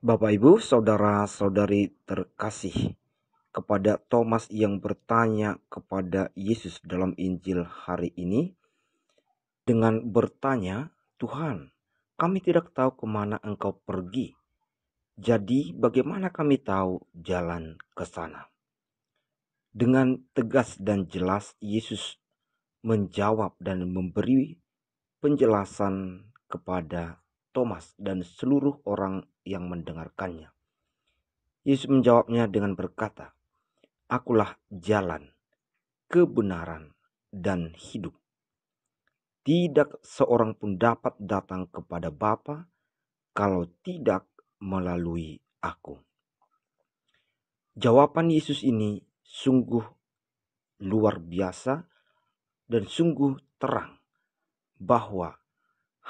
Bapak, Ibu, saudara-saudari terkasih, kepada Thomas yang bertanya kepada Yesus dalam Injil hari ini dengan bertanya, "Tuhan, kami tidak tahu kemana Engkau pergi. Jadi bagaimana kami tahu jalan ke sana?" Dengan tegas dan jelas Yesus menjawab dan memberi penjelasan kepada Thomas dan seluruh orang yang mendengarkannya. Yesus menjawabnya dengan berkata, "Akulah jalan, kebenaran, dan hidup. Tidak seorang pun dapat datang kepada Bapa kalau tidak melalui aku." Jawaban Yesus ini sungguh luar biasa dan sungguh terang bahwa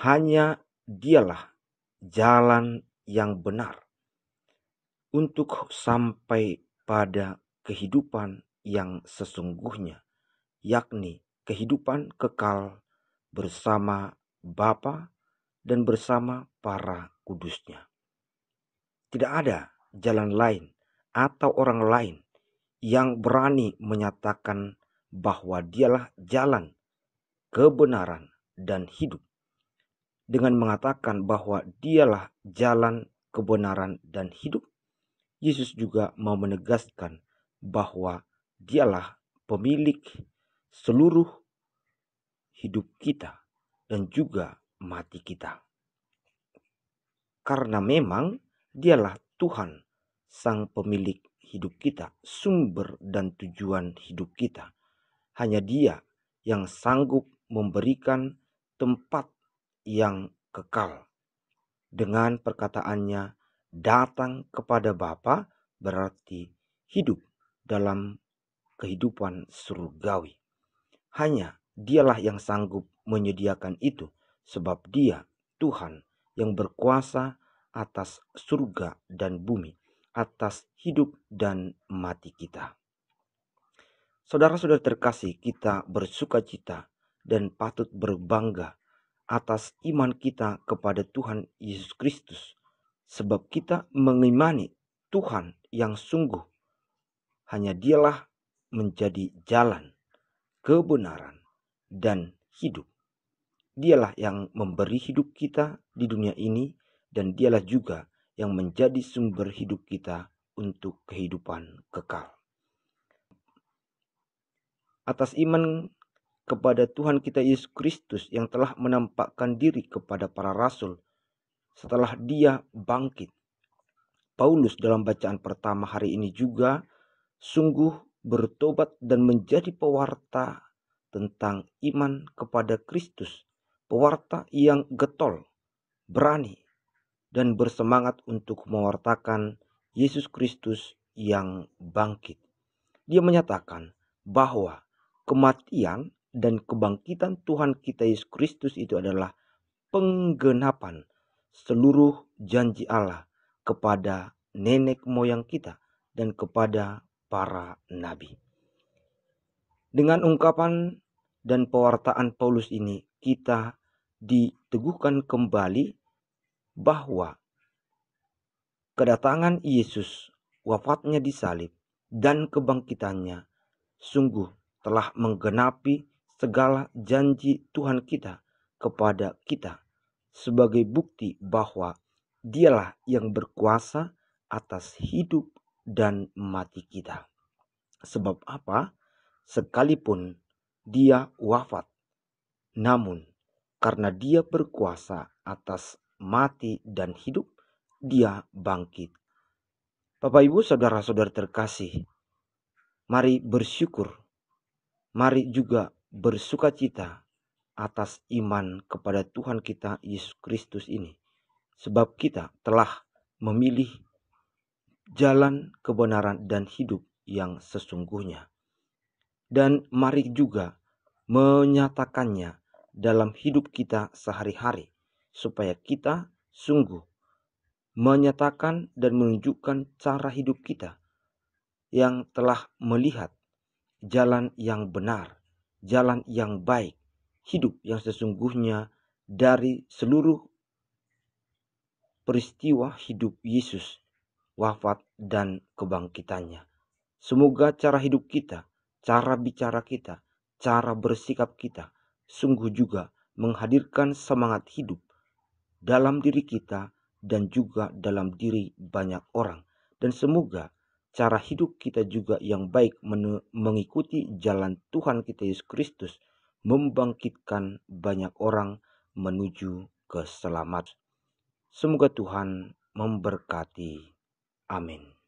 hanya Dialah jalan yang benar untuk sampai pada kehidupan yang sesungguhnya, yakni kehidupan kekal bersama Bapa dan bersama para kudusnya. Tidak ada jalan lain atau orang lain yang berani menyatakan bahwa Dialah jalan, kebenaran, dan hidup. Dengan mengatakan bahwa Dialah jalan, kebenaran, dan hidup, Yesus juga mau menegaskan bahwa Dialah pemilik seluruh hidup kita dan juga mati kita. Karena memang Dialah Tuhan, sang pemilik hidup kita, sumber dan tujuan hidup kita. Hanya Dia yang sanggup memberikan tempat yang kekal. Dengan perkataannya, datang kepada Bapa berarti hidup dalam kehidupan surgawi. Hanya Dialah yang sanggup menyediakan itu, sebab Dia Tuhan yang berkuasa atas surga dan bumi, atas hidup dan mati kita. Saudara-saudara terkasih, kita bersukacita dan patut berbangga atas iman kita kepada Tuhan Yesus Kristus, sebab kita mengimani Tuhan yang sungguh hanya Dialah menjadi jalan, kebenaran, dan hidup. Dialah yang memberi hidup kita di dunia ini, dan Dialah juga yang menjadi sumber hidup kita untuk kehidupan kekal. Atas iman kepada Tuhan kita Yesus Kristus yang telah menampakkan diri kepada para rasul setelah Dia bangkit, Paulus dalam bacaan pertama hari ini juga sungguh bertobat dan menjadi pewarta tentang iman kepada Kristus, pewarta yang getol, berani, dan bersemangat untuk mewartakan Yesus Kristus yang bangkit. Dia menyatakan bahwa kematian dan kebangkitan Tuhan kita Yesus Kristus itu adalah penggenapan seluruh janji Allah kepada nenek moyang kita dan kepada para nabi. Dengan ungkapan dan pewartaan Paulus ini, kita diteguhkan kembali bahwa kedatangan Yesus, wafatnya di salib, dan kebangkitannya sungguh telah menggenapi segala janji Tuhan kita kepada kita sebagai bukti bahwa Dialah yang berkuasa atas hidup dan mati kita. Sebab apa? Sekalipun Dia wafat, namun karena Dia berkuasa atas mati dan hidup, Dia bangkit. Bapak, Ibu, saudara-saudara terkasih, mari bersyukur, mari juga bersukacita atas iman kepada Tuhan kita Yesus Kristus ini, sebab kita telah memilih jalan kebenaran dan hidup yang sesungguhnya. Dan mari juga menyatakannya dalam hidup kita sehari-hari, supaya kita sungguh menyatakan dan menunjukkan cara hidup kita yang telah melihat jalan yang benar, jalan yang baik, hidup yang sesungguhnya dari seluruh peristiwa hidup Yesus, wafat dan kebangkitannya. Semoga cara hidup kita, cara bicara kita, cara bersikap kita sungguh juga menghadirkan semangat hidup dalam diri kita dan juga dalam diri banyak orang. Dan semoga cara hidup kita juga yang baik mengikuti jalan Tuhan kita Yesus Kristus membangkitkan banyak orang menuju keselamatan. Semoga Tuhan memberkati. Amin.